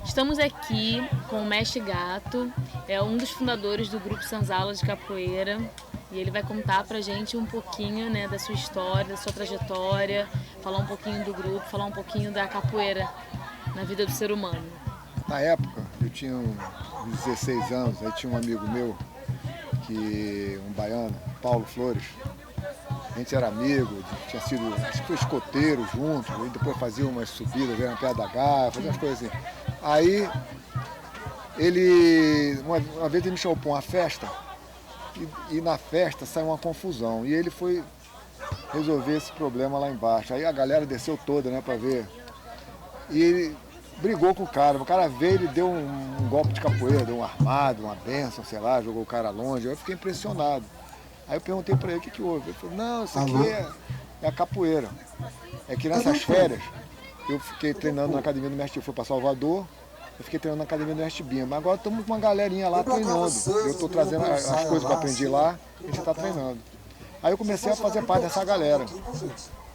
Estamos aqui com o Mestre Gato, é um dos fundadores do grupo Senzala de Capoeira, e ele vai contar pra gente um pouquinho, né, da sua história, da sua trajetória, falar um pouquinho do grupo, falar um pouquinho da capoeira na vida do ser humano. Na época, eu tinha uns 16 anos, aí tinha um amigo meu, um baiano, Paulo Flores. A gente era amigo, tinha sido, acho que foi escoteiro junto, e depois fazia umas subidas, veio na Pedra da Gávea, fazia umas coisas assim. Aí, uma vez ele me chamou para uma festa, e na festa saiu uma confusão, e ele foi resolver esse problema lá embaixo. Aí a galera desceu toda, né, para ver. E ele brigou com o cara veio, ele deu um golpe de capoeira, deu um armado, uma benção, sei lá, jogou o cara longe. Eu fiquei impressionado. Aí eu perguntei pra ele o que houve. Ele falou, não, isso aqui é a capoeira. É que nessas férias eu fiquei treinando na academia do Mestre, fui para Salvador, eu fiquei treinando na academia do Mestre Bima. Mas agora estamos com uma galerinha lá treinando. Eu estou trazendo as coisas que eu aprendi lá, a gente está treinando. Aí eu comecei a fazer parte dessa galera.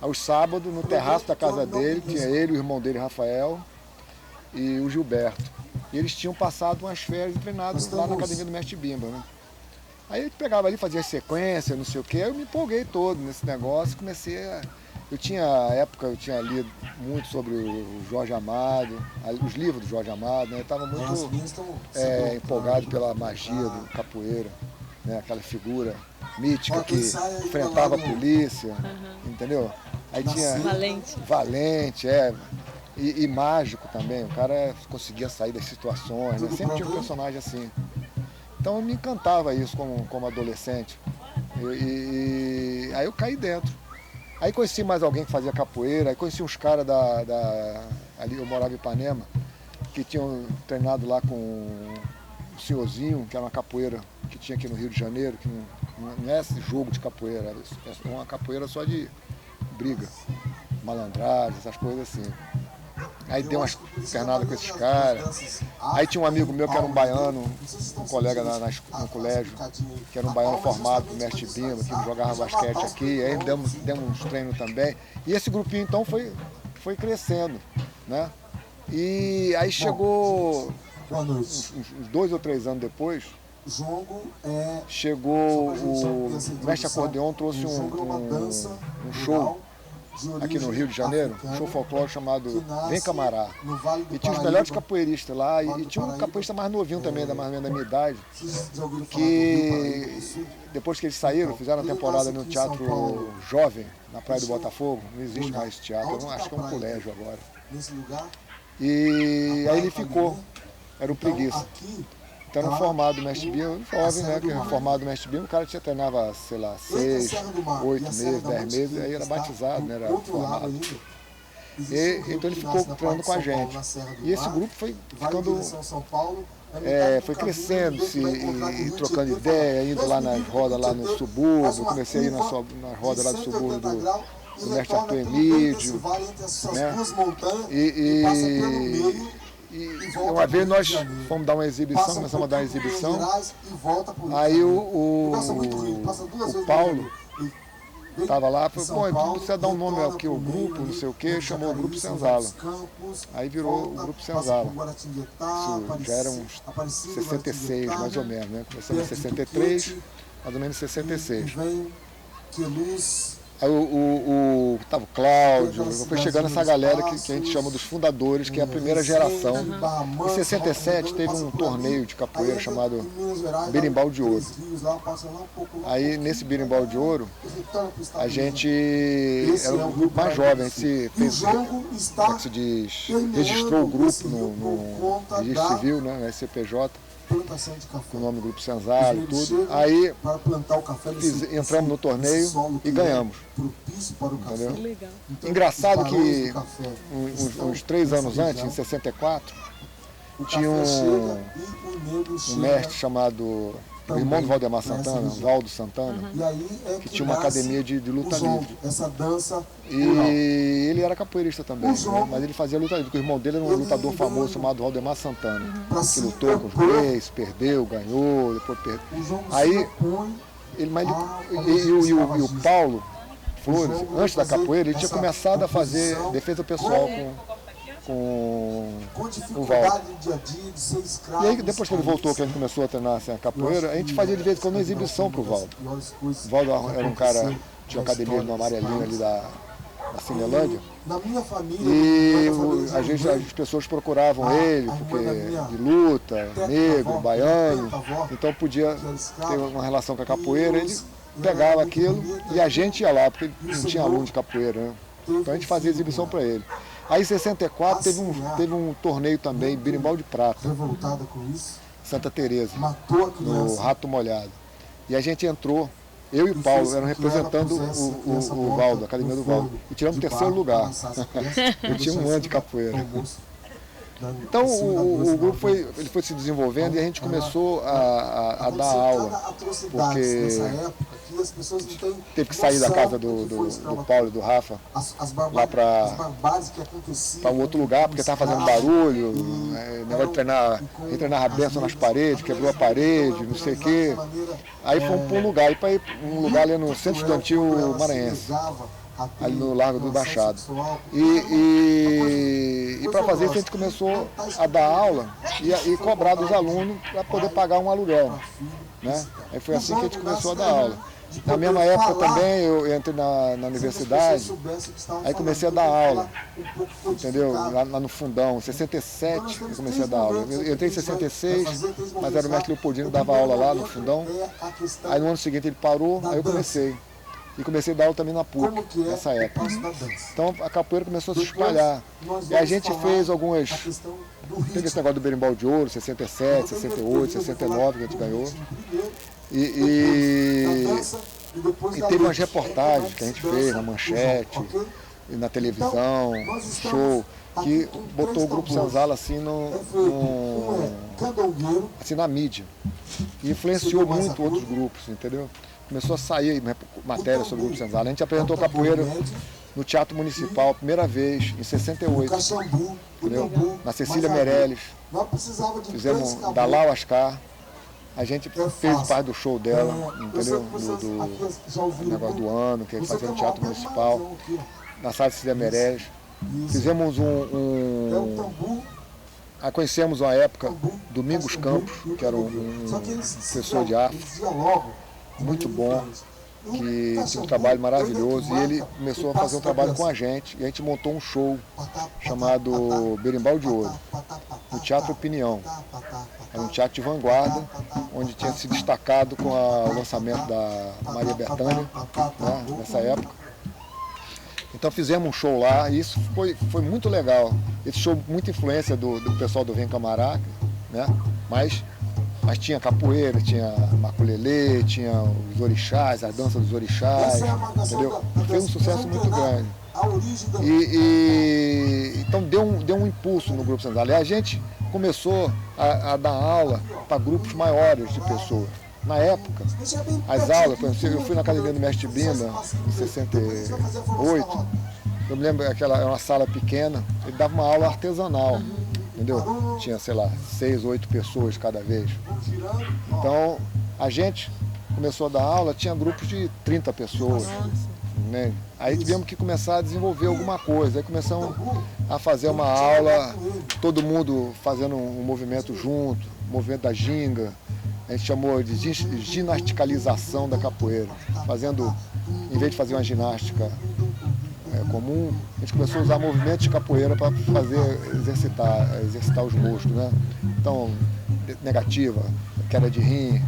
Aos sábados, no terraço da casa dele, tinha ele, o irmão dele, Rafael, e o Gilberto. E eles tinham passado umas férias treinados lá na academia do Mestre Bimba, né? Aí eu pegava ali, fazia sequência, não sei o quê, aí eu me empolguei todo nesse negócio, comecei a... Na época eu tinha lido muito sobre o Jorge Amado, os livros do Jorge Amado, né? Eu estava muito empolgado pela magia do capoeira, né? Aquela figura mítica que enfrentava a polícia, entendeu? Aí tinha Valente, e mágico também, o cara conseguia sair das situações, né? Sempre tinha um personagem assim. Então eu me encantava isso como adolescente. Aí eu caí dentro. Aí conheci mais alguém que fazia capoeira, aí conheci uns caras ali eu morava em Ipanema, que tinham treinado lá com o senhorzinho, que era uma capoeira que tinha aqui no Rio de Janeiro, que não é esse jogo de capoeira, é uma capoeira só de briga, malandragem, essas coisas assim. Aí dei umas pernadas com esses caras. Aí tinha um amigo meu que era um baiano, um colega no colégio, que era um baiano formado pro Mestre Bimba, que jogava basquete aqui. Aí demos uns treinos também. E esse grupinho então foi crescendo, né? E aí chegou uns 2 ou 3 anos depois, chegou o Mestre Acordeon, trouxe um show aqui no Rio de Janeiro, um show folclórico chamado Vem Camará. E tinha os melhores capoeiristas lá, e tinha um capoeirista mais novinho também, mais ou menos da minha idade, que depois que eles saíram, fizeram a temporada no Teatro Jovem, na Praia do Botafogo. Não existe mais esse teatro, acho que é um colégio agora. E aí ele ficou, era o Preguiça. Então era formado do Mestre Bimba, jovem, né? Que era formado do Mestre Bimba, o cara treinava, sei lá, 6, 8 meses, 10 meses, aí era batizado, né? Era formado. Então ele ficou treinando com a gente. E esse grupo foi ficando, foi crescendo, e trocando ideia, indo lá nas rodas lá no subúrbio. Comecei a ir nas rodas lá do subúrbio do Mestre Arthur Emídio, né? E uma vez nós fomos dar uma exibição, começamos a dar uma exibição, aí o Paulo estava lá, falou, bom, precisa dar um nome aqui, o grupo, não sei o que, chamou o Grupo Senzala. Aí virou o Grupo Senzala. Isso já era uns 66, mais ou menos, né? Começamos em 63, mais ou menos em 66. Aí tava o Cláudio, foi chegando essa galera que a gente chama dos fundadores, que é a primeira geração. Em 67 teve um torneio de capoeira chamado Berimbau de Ouro. Aí nesse Berimbau de Ouro, a gente era um grupo mais jovem, a gente fez, como é que se diz, registrou o grupo no registro civil, né, no SCPJ. Com o nome Grupo Senzala e tudo. Aí entramos no torneio e ganhamos. Entendeu? Engraçado que uns 3 anos antes, em 64, tinha um mestre chamado o irmão do Valdemar Santana, Valdo Santana, que tinha uma academia de luta livre. E ele era capoeirista também, né? Mas ele fazia luta livre, porque o irmão dele era um lutador famoso chamado Valdemar Santana, que lutou com os reis, perdeu, ganhou, depois perdeu. Aí, o Paulo Flores, antes da capoeira, ele tinha começado a fazer defesa pessoal com o Valdo. E aí, depois que ele voltou, que ele começou a treinar assim, a capoeira, a gente fazia de vez em quando uma exibição pro Valdo. O Valdo era um cara, tinha uma academia no Amarelinho ali da Cinelândia. E as pessoas procuravam ele, porque de luta, negro, baiano, então podia ter uma relação com a capoeira. Ele pegava aquilo e a gente ia lá, porque não tinha aluno de capoeira, né? Então a gente fazia exibição para ele. Aí em 64 teve um torneio também, Berimbau de Prata, Santa Teresa, no Rato Molhado. E a gente entrou, eu e o Paulo, eram representando o Valdo, a academia do Valdo. E tiramos o terceiro lugar. Eu tinha um ano de capoeira. Então o grupo foi se desenvolvendo e a gente começou a dar aula, porque teve que sair da casa do Paulo e do Rafa lá para um outro lugar, porque estava fazendo barulho, negócio de treinar, ele treinava benção nas paredes, quebrou a parede, não sei o quê. Aí fomos para um lugar, um lugar ali no Centro Estudantil Maranhense, ali no Largo do Baixado. E para fazer isso a gente começou a dar aula e cobrar dos alunos para poder pagar um aluguel, né? Aí foi assim que a gente começou a dar aula. Na mesma época também eu entrei na universidade, aí comecei a dar aula, entendeu? Lá no Fundão, em 67 eu comecei a dar aula. Eu entrei em 66, mas era o mestre Leopoldino que dava aula lá no Fundão. Aí no ano seguinte ele parou, aí eu comecei. E comecei a dar aula também na PUC, nessa época. Então a capoeira começou a se espalhar. E a gente fez algumas... Teve esse negócio do Berimbau de Ouro, 67, 68, 69 que a gente ganhou. E teve umas reportagens que a gente fez na Manchete, e na televisão, show, que botou o Grupo Senzala assim, assim na mídia. E influenciou muito outros grupos, entendeu? Começou a sair matéria sobre o Grupo Senzala. A gente apresentou capoeira no Teatro Municipal, primeira vez, em 68, entendeu? Na Cecília Meirelles. Fizemos da Lau Ascar. A gente fez parte do show dela, entendeu? Do negócio do ano, que fazia no Teatro Municipal, na sala de Cecília Meirelles. Fizemos conhecemos uma época Domingos Campos, que era um professor de arte, muito bom, que tinha um trabalho maravilhoso, e ele começou a fazer um trabalho com a gente, e a gente montou um show chamado Berimbau de Ouro, no Teatro Opinião. Era um teatro de vanguarda, onde tinha se destacado com o lançamento da Maria Bethânia, né, nessa época. Então fizemos um show lá, e isso foi muito legal. Esse show, muita influência do pessoal do Vem Camaraca, né? Mas tinha capoeira, tinha maculelê, tinha os orixás, a dança dos orixás, entendeu? Fez um sucesso muito grande. Então deu um impulso no Grupo Senzala. E a gente começou a dar aula para grupos maiores de pessoas. Na época, as aulas, por exemplo, eu fui na academia do Mestre Bimba, em 68, eu me lembro que era uma sala pequena, ele dava uma aula artesanal, entendeu? Tinha, sei lá, 6, 8 pessoas cada vez. Então, a gente começou a dar aula, tinha grupos de 30 pessoas, né? Aí tivemos que começar a desenvolver alguma coisa, aí começamos a fazer uma aula, todo mundo fazendo um movimento junto, o movimento da ginga. A gente chamou de ginasticalização da capoeira, fazendo, em vez de fazer uma ginástica comum, a gente começou a usar movimentos de capoeira para exercitar os músculos, né? Então, negativa, queda de rim,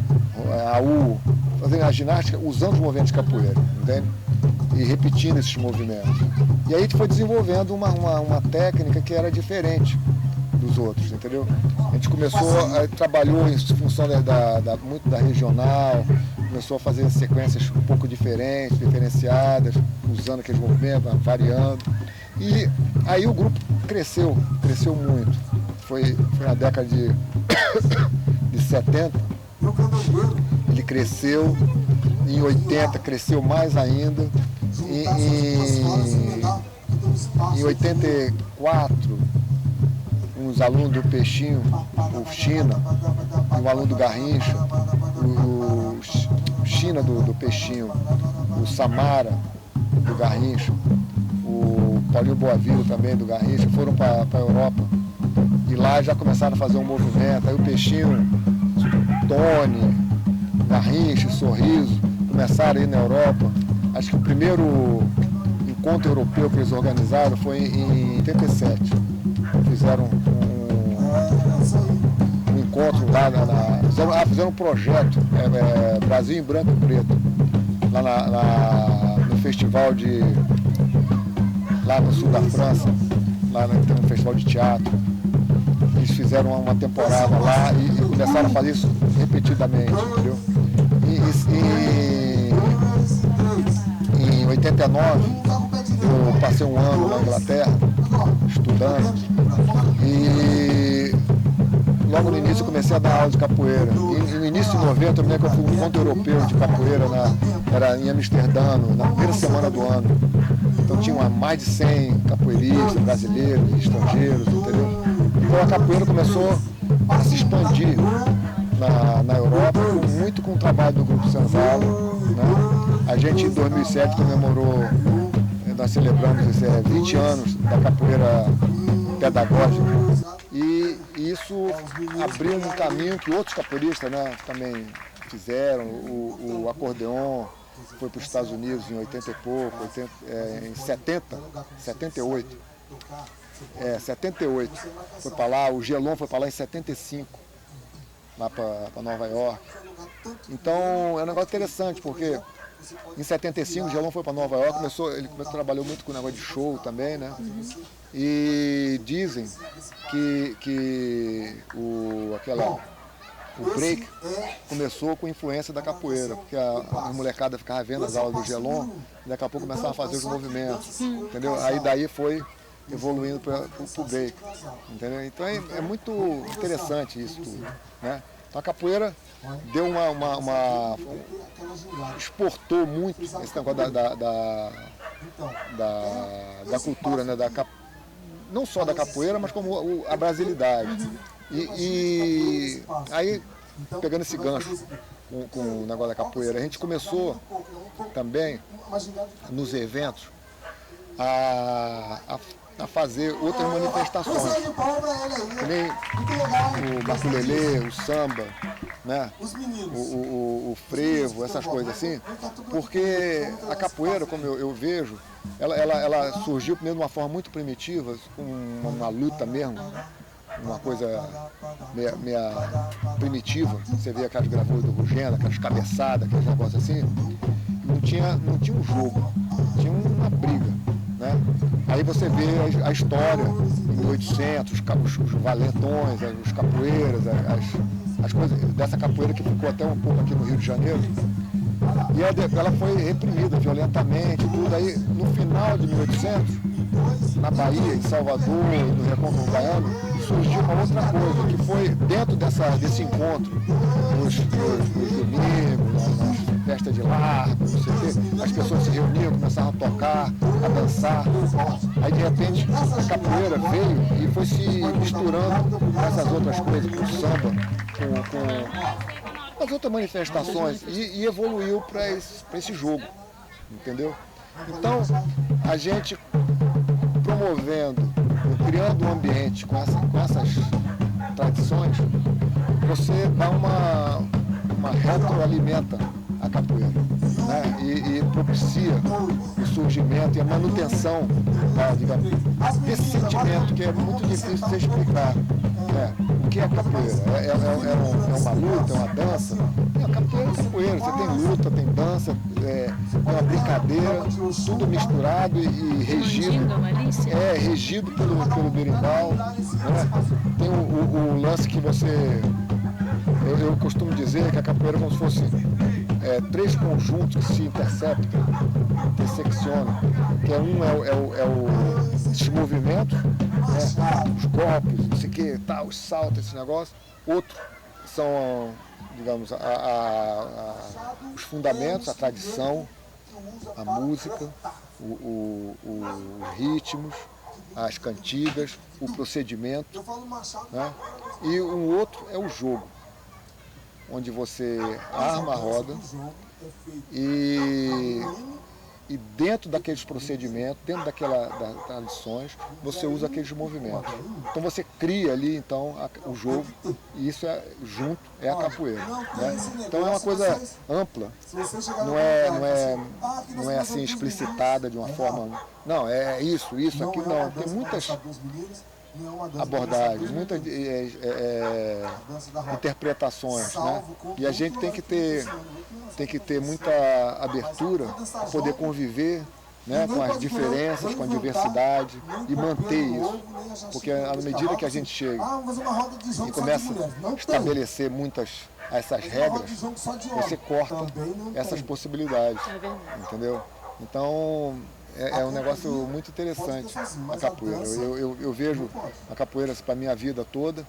AU, fazendo a ginástica usando os movimentos de capoeira, entende? E repetindo esses movimentos. E aí a gente foi desenvolvendo uma técnica que era diferente dos outros, entendeu? A gente trabalhou em função muito da regional, começou a fazer sequências um pouco diferenciadas, usando aqueles movimentos, variando. E aí o grupo cresceu muito. Foi na década de 70, ele cresceu, em 80 cresceu mais ainda, em 84, uns alunos do Peixinho, o China, um aluno do Garrincha, o China do Peixinho, o Samara do Garrincha, o Paulinho Boavio também, do Garrincha, foram para a Europa. E lá já começaram a fazer um movimento. Aí o Peixinho, Tony, Garrincha, Sorriso, começaram a ir na Europa. Acho que o primeiro encontro europeu que eles organizaram foi em 87. Fizeram um encontro lá, fizeram um projeto, Brasil em Branco e Preto, lá no festival lá no sul da França, lá tem um festival de teatro. Eles fizeram uma temporada lá e começaram a fazer isso repetidamente, entendeu? Em 89, eu passei um ano na Inglaterra, estudando, e logo no início eu comecei a dar aula de capoeira. E no início de 90, eu me lembro que eu fui um encontro europeu de capoeira, era em Amsterdã, na primeira semana do ano. Então tinha mais de 100 capoeiristas brasileiros e estrangeiros, entendeu? Então a capoeira começou a se expandir na Europa, muito com o trabalho do Grupo Senzala, né? A gente em 2007 comemorou, nós celebramos 20 anos da capoeira pedagógica e isso abriu um caminho que outros capoeiristas, né, também fizeram. O acordeon foi para os Estados Unidos em 80 e pouco, em 78. 78 foi para lá, o Gelon foi para lá em 75, lá para Nova York. Então é um negócio interessante, porque em 75 o Gelon foi para Nova York, ele trabalhou muito com o negócio de show também, né? E dizem que o break começou com influência da capoeira, porque a molecada ficava vendo as aulas do Gelon e daqui a pouco começava a fazer os movimentos, entendeu? Aí daí foi evoluindo para o break, entendeu? Então é muito interessante isso tudo, né? Então a capoeira deu exportou muito esse negócio da cultura, né? Não só da capoeira, mas como a brasilidade. E aí, pegando esse gancho com o negócio da capoeira, a gente começou também, nos eventos, a fazer outras manifestações. Que nem o maculelê, o samba, né? o frevo, essas coisas assim, porque a capoeira, como eu vejo, ela surgiu primeiro de uma forma muito primitiva, com uma luta mesmo, uma coisa meia primitiva. Você vê aquelas gravuras do Rugendo, aquelas cabeçadas, aqueles negócios assim. Não tinha um jogo, tinha uma briga, né? Aí você vê a história, em 1800, os valentões, os capoeiras, as coisas dessa capoeira que ficou até um pouco aqui no Rio de Janeiro. E ela foi reprimida violentamente, tudo. Aí, no final de 1800, na Bahia, em Salvador, no Recôncavo Baiano, surgiu uma outra coisa, que foi dentro desse encontro, nos domingos, nas festas de largo, não sei o quê, as pessoas se reuniam, começavam a tocar, a dançar. Aí, de repente, a capoeira veio e foi se misturando com essas outras coisas, com o samba, com as outras manifestações, e evoluiu para esse jogo, entendeu? Então, a gente promovendo, criando um ambiente com essas tradições, você dá uma retroalimenta a capoeira, né? E propicia o surgimento e a manutenção desse sentimento que é muito difícil de você explicar. O que é capoeira? É uma luta, é uma dança? Capoeira é capoeira, você tem luta, tem dança, é uma brincadeira, tudo misturado e regido. Regido pelo berimbau, né? Tem o lance que eu costumo dizer que a capoeira é como se fosse três conjuntos que se interseccionam, que esses movimentos, né? Os golpes, não sei o que, tal, os saltos, esse negócio. Outro são, digamos, os fundamentos, a tradição, a música, os ritmos, as cantigas, o procedimento, né? E um outro é o jogo, onde você arma a roda e e dentro daqueles procedimentos, dentro das tradições, você usa aqueles movimentos. Então você cria ali então o jogo e isso junto é a capoeira. Né? Então é uma coisa ampla, não é assim explicitada de uma forma. Não, é isso, aquilo não. Tem muitas abordagens, muitas interpretações, né? E a gente tem que ter muita abertura para poder conviver, né, com as diferenças, com a diversidade e manter isso. Porque à medida que a gente chega e começa a estabelecer essas regras, você corta essas possibilidades, entendeu? Então é um negócio muito interessante a capoeira. Eu vejo a capoeira para a minha vida toda.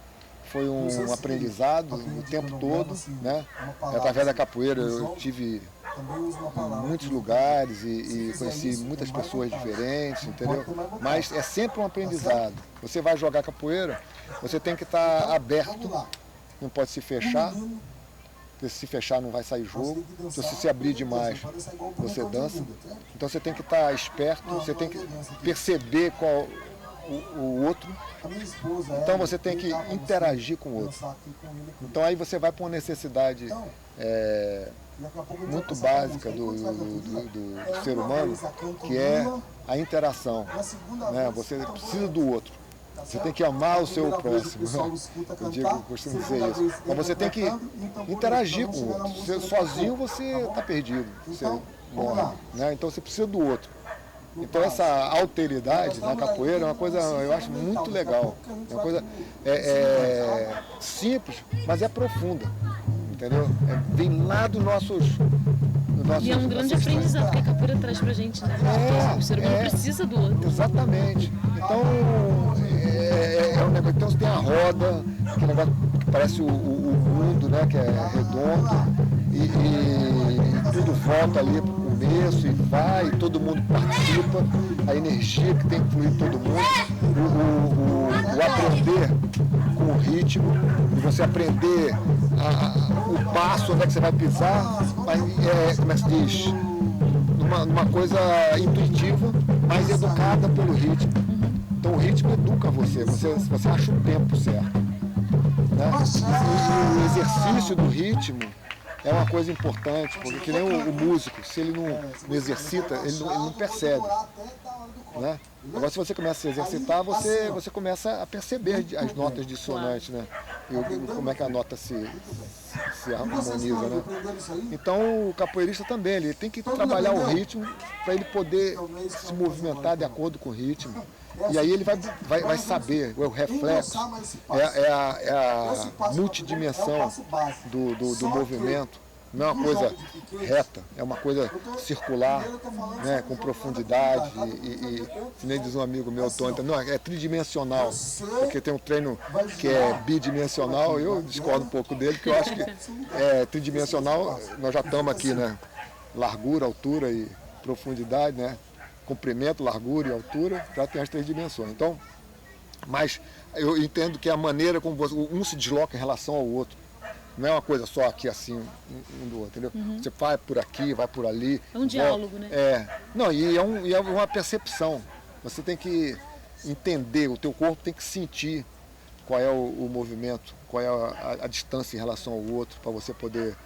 Foi um aprendizado o tempo todo, né? Através da capoeira eu tive em muitos lugares e conheci muitas pessoas diferentes, entendeu? Mas é sempre um aprendizado. Você vai jogar capoeira, você tem que estar aberto, não pode se fechar, porque se fechar não vai sair jogo. Se você se abrir demais, você dança. Então você tem que estar esperto, você tem que perceber qual o outro. Então você tem que interagir com o outro. Então aí você vai para uma necessidade muito básica do ser humano, que é a interação. Né? Você precisa do outro. Você tem que amar o seu próximo. Eu costumo dizer isso. Então você tem que interagir com o outro. Sozinho você está perdido, você morre. Né? Então você precisa do outro. Então essa alteridade na capoeira é uma coisa, eu acho, muito legal. É uma coisa simples, mas é profunda. Entendeu? Vem lá dos nossos. E é um grande aprendizado que a capoeira traz pra gente, né? O ser humano precisa do outro. Exatamente. Então, um negócio, então você tem a roda, que negócio que parece o mundo, né? Que é redondo, e tudo volta ali pro começo e vai, e todo mundo participa, a energia que tem que fluir todo mundo, o aprender com o ritmo, e você aprender o passo, onde é que você vai pisar, mas, como é que se diz? Numa coisa intuitiva, mas educada pelo ritmo. Então o ritmo educa você acha o tempo certo. Né? E o exercício do ritmo é uma coisa importante, porque que nem o músico, se ele não exercita, ele não percebe. Né? Agora se você começa a se exercitar, você começa a perceber as notas dissonantes, né? E como é que a nota se harmoniza, né? Então o capoeirista também, ele tem que trabalhar o ritmo para ele poder se movimentar de acordo com o ritmo. E aí ele vai saber, o reflexo, é a multidimensão do movimento. Não é uma coisa reta, é uma coisa circular, né, com profundidade e nem diz um amigo meu, Tony, não, é tridimensional, porque tem um treino que é bidimensional, eu discordo um pouco dele, porque eu acho que tridimensional, nós já estamos aqui, né, largura, altura e profundidade, né, comprimento, largura e altura, já tem as 3 dimensões. Então, mas eu entendo que a maneira como um se desloca em relação ao outro, não é uma coisa só aqui assim, um do outro, entendeu? Você vai por aqui, vai por ali. É um diálogo, né? Não, e é uma percepção. Você tem que entender, o teu corpo tem que sentir qual é o movimento, qual é a distância em relação ao outro, para você poder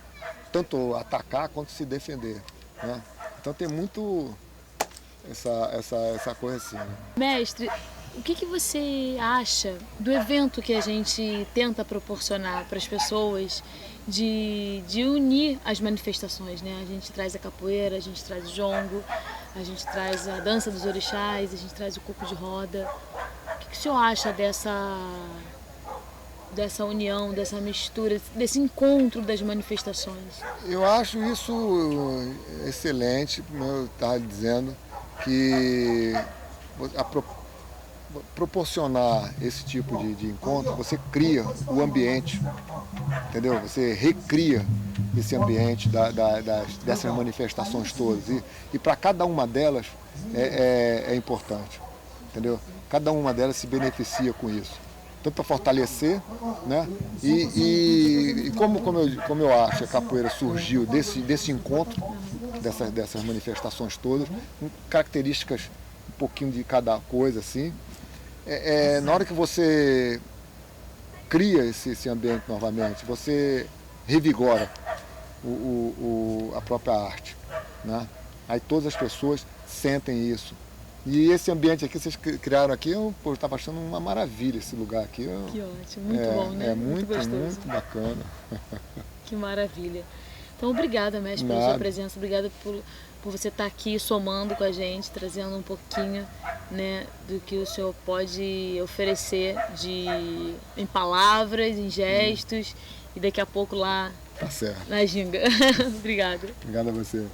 tanto atacar quanto se defender. Né? Então tem muito essa coisa assim. Né? Mestre, o que você acha do evento que a gente tenta proporcionar para as pessoas de unir as manifestações, né? A gente traz a capoeira, a gente traz o jongo, a gente traz a dança dos orixás, a gente traz o coco de roda. O que o senhor acha dessa união, dessa mistura, desse encontro das manifestações? Eu acho isso excelente, como eu estava dizendo, que proporcionar esse tipo de encontro, você cria o ambiente, entendeu? Você recria esse ambiente dessas manifestações todas. E para cada uma delas é importante, entendeu? Cada uma delas se beneficia com isso. tanto para fortalecer, né? E como eu acho que a capoeira surgiu desse encontro, dessas manifestações todas, com características um pouquinho de cada coisa, assim. Na hora que você cria esse ambiente novamente, você revigora a própria arte, né? Aí todas as pessoas sentem isso. E esse ambiente aqui, vocês criaram aqui, eu estava achando uma maravilha esse lugar aqui. Que ótimo, muito bom, né? É muito gostoso. Muito bacana. Que maravilha. Então, obrigada, mestre, pela sua presença. Obrigada por você estar aqui somando com a gente, trazendo um pouquinho, né, do que o senhor pode oferecer em palavras, em gestos, e daqui a pouco lá tá certo. na ginga. Obrigada. Obrigado a você.